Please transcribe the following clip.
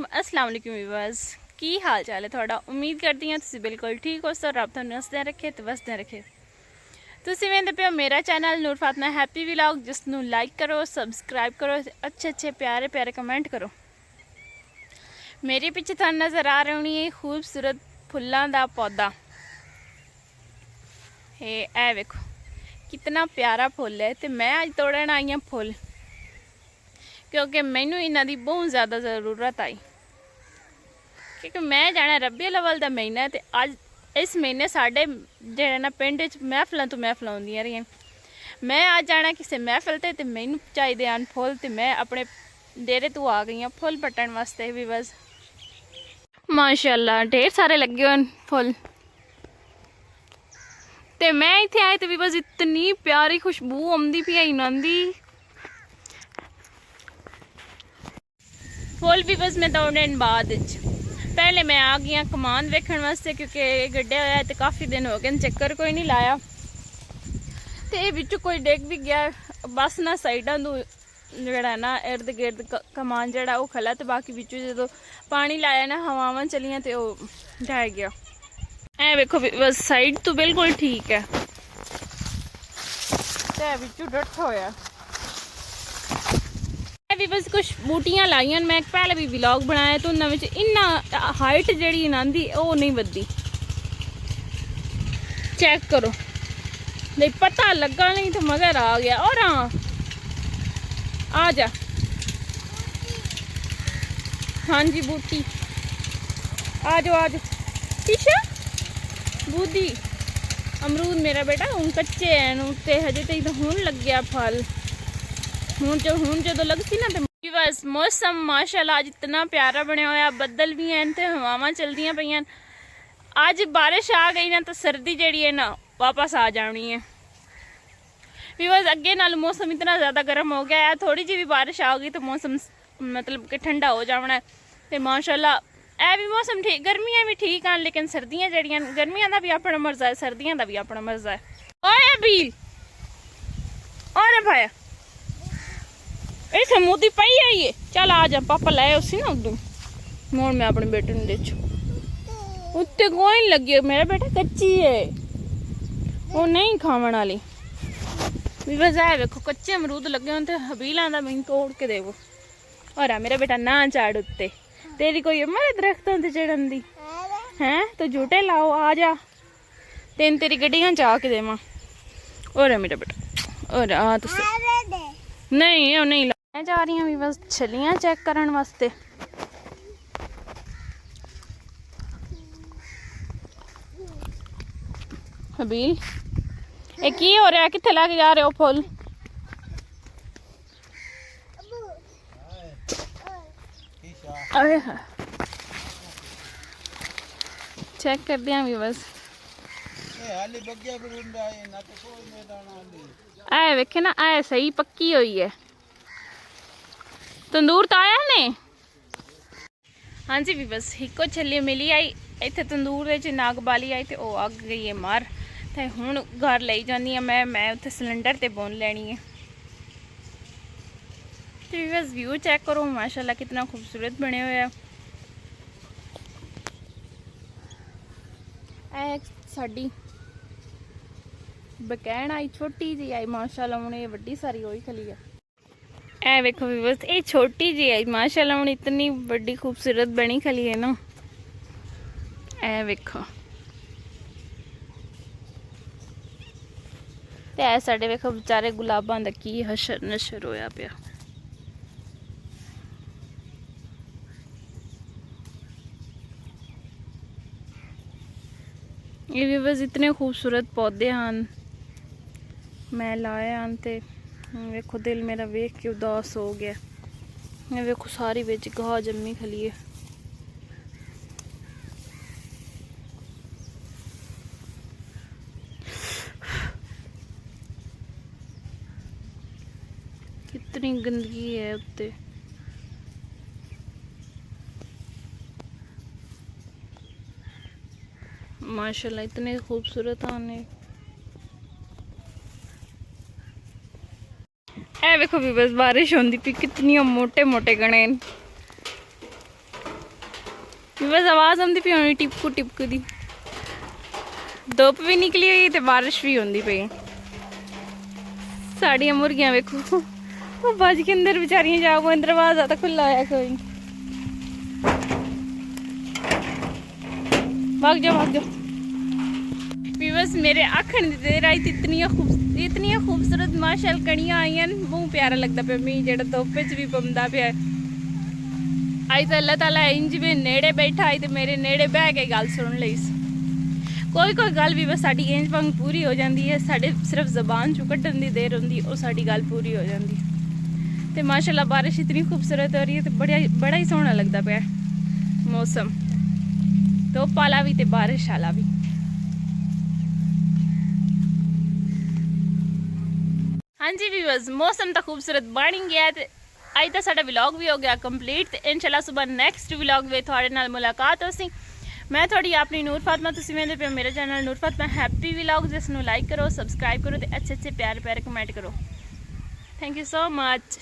अस्सलाम वालेकुम व्यूअर्स, की हाल चाल है थोड़ा। उम्मीद करती हैं तुसीं बिल्कुल ठीक हो। सो रब तुहानूं हੱਸਦਿਆਂ रखे तो वसदਿਆਂ रखे। तुसीं वेंदे पे हो मेरा चैनल नूर फातिमा हैप्पी व्लॉग, जिसनूं लाइक करो, सबसक्राइब करो, अच्छे अच्छे प्यारे प्यारे कमेंट करो। मेरे पिछे तुहानूं नज़र आ रही होनी है खूबसूरत फुल्लां दा पौधा। ए वेखो कितना प्यारा फुल है। तो मैं अज तोड़न आई हाँ फुल, क्योंकि मैनू इन्हां दी बहुत ज़्यादा ज़रूरत आई, क्योंकि मैं जाना रबी अव्वल का महीना है। तो अज इस महीने साढ़े जेड़ा ना पिंड महफलों तो महफल आउंदियां रहियां। मैं अज जाना किसी महफल ते मैनू चाहिए हैं फुल। तो मैं अपने डेरे तो आ गई हाँ फुल पट्टन वास्ते भी। बस माशाअल्लाह ढेर सारे लगे हुए फुल। तो मैं इत्थे आए तो भी बस इतनी प्यारी खुशबू आती पई है इन्हां दी। फुल भी बस मैं तोड़ने बाद पहले मैं आ गई कमान वेखण वास्ते, क्योंकि गड्ढे होया तो काफ़ी दिन हो गए चक्कर कोई नहीं लाया। तो ये बिचू कोई डिग भी गया, बस ना साइडा तो जड़ा ना इर्द गिर्द कमान जड़ा वो खला, तो बाकी बिचू जो पानी लाया ना हवावां चलियां तो वो ढह गया। ऐ वेखो बस साइड तो बिल्कुल ठीक है, तो बिचू डट होया भी। बस कुछ बूटियां लाइया मैं पहले भी व्लॉग बनाया, तो उन्होंने इन्ना हाइट जी इन्हों की वो नहीं बदी। चेक करो, नहीं पता लगा नहीं तो मगर आ गया। और हाँ आ जा, हाँ जी बूटी आ जाओ आ जाओ। टीशा बूदी अमरूद मेरा बेटा हूँ कच्चे हैं उत्ते हजे तो हूँ लग गया फल। हूँ जो लगती ना तो बस मौसम माशाल्लाह आज इतना प्यारा बनया होया, बदल भी हैं तो हवावां चलदियां पईयां। अज बारिश आ गई ना तो सर्दी जी है ना वापस आ जानी है। भी बस अगे नाल मौसम इतना ज़्यादा गर्म हो गया है, थोड़ी जी भी बारिश आ गई तो मौसम मतलब कि ठंडा हो जाना है। तो माशाल्लाह ए भी मौसम ठीक, गर्मियाँ भी ठीक हैं, लेकिन सर्दियाँ जड़ियाँ गर्मियाँ का भी अपना मज़ा है, सर्दियों का भी अपना मज़ा है। ओए बील और भाया इसे मोदी पाई है ये, चल आ जा पापा लाए उसी ना उदू मोड़ मैं अपने बेटे ने देखो उत्ते कोई लगी। मेरा बेटा कच्ची है वो नहीं खावन वाली। भी बस है वेखो कच्चे अमरूद लगे हों तो हबीलों का मैंने तोड़ के देवो। और मेरा बेटा ना चाड़ उत्ते, तेरी कोई उम्र दरख्तों से चढ़न दी हैं तो झूठे लाओ आ जा, तेन तेरी गड्डियां चा के देव। और मेरा बेटा और आ तुम नहीं वो नहीं मैं जा रही हूँ भी बस छलियाँ चेक करने वास्ते। हबील ये की हो रहा है, कित्थे लेके जा रहे हो फुल? चेक कर दिया भी बस आए वेखे ना आए सही पक्की हुई है। तंदूर तो आया ने हाँ जी भी बस हिको छली मिली आई इतने तंदूर नाग बाली आई तो वह अग गई है मार। तो हूँ घर ले जानी मैं उत्थे सिलेंडर ते बोन लैनी है। तो बस व्यू चेक करो माशाल्लाह कितना खूबसूरत बने हुए। साड़ी बकैन आई छोटी जी आई माशाल्लाह, हूँ ये वड्डी सारी होई खली है। ए वेखो भी बस ये छोटी जी आई माशाल्लाह, हूँ इतनी बड़ी खूबसूरत बनी खली है ना। ए वेखो ते ऐ साडे वेखो बेचारे गुलाबां दा की हशर नशर होया पिया। ये भी बस इतने खूबसूरत पौधे हैं मैं लाए हैं। ते वेखो दिल मेरा वेख के उदास हो गया। मैं वेखो सारी बिच घाह जम्मी खली है। कितनी गंदगी है उत्ते। माशाल्लाह इतने खूबसूरत आने। ए देखो भी बस बारिश होती पी, कितनी मोटे मोटे गणे। बस आवाज़ आती पी होनी टिपकू टिपकू दी। धुप भी निकली हुई ते बारिश भी होंदी पई। साड़ियां मुर्गियां वेखो वो बज के अंदर बेचारियां जाओ, दरवाजा तो खुला है कोई। भाग जाओ भाग जाओ। बस मेरे आखन दी देर आई इतनी खूबसूरत माशाअल्लाह कणियां आईयां, बहुत प्यारा लगता पे मी जेड़ा धुप च भी पौंदा पिया। आई तो अल्लाह ताला इंज भी नेड़े बैठा आई तो मेरे नेड़े बह के गल सुन लई। कोई गल भी बस साडी इंज वांग पूरी हो जाती है, साढ़े सिर्फ जबान चो कड्ढन दी देर होंदी, वो साडी गल पूरी हो जाती है। तो माशाल्लाह बारिश इतनी खूबसूरत हो रही है, तो बड़ा ही सोहना लगता पाया मौसम, धुप आला भी ते बारिश आला भी। हाँ जी व्यूअर्स, मौसम तो खूबसूरत बन गया है। अज तो साडा व्लॉग भी हो गया कंप्लीट। तो इंशाल्लाह सुबह नैक्सट व्लॉग में थोड़े नाल मुलाकात हो सी। मैं थोड़ी अपनी नूर फातिमा, तुसीं वेंदे पे मेरे चैनल नूर फातिमा हैप्पी व्लॉग, जिसनों लाइक करो, सबसक्राइब करो, तो अच्छे प्यारे कमेंट करो। Thank you so much.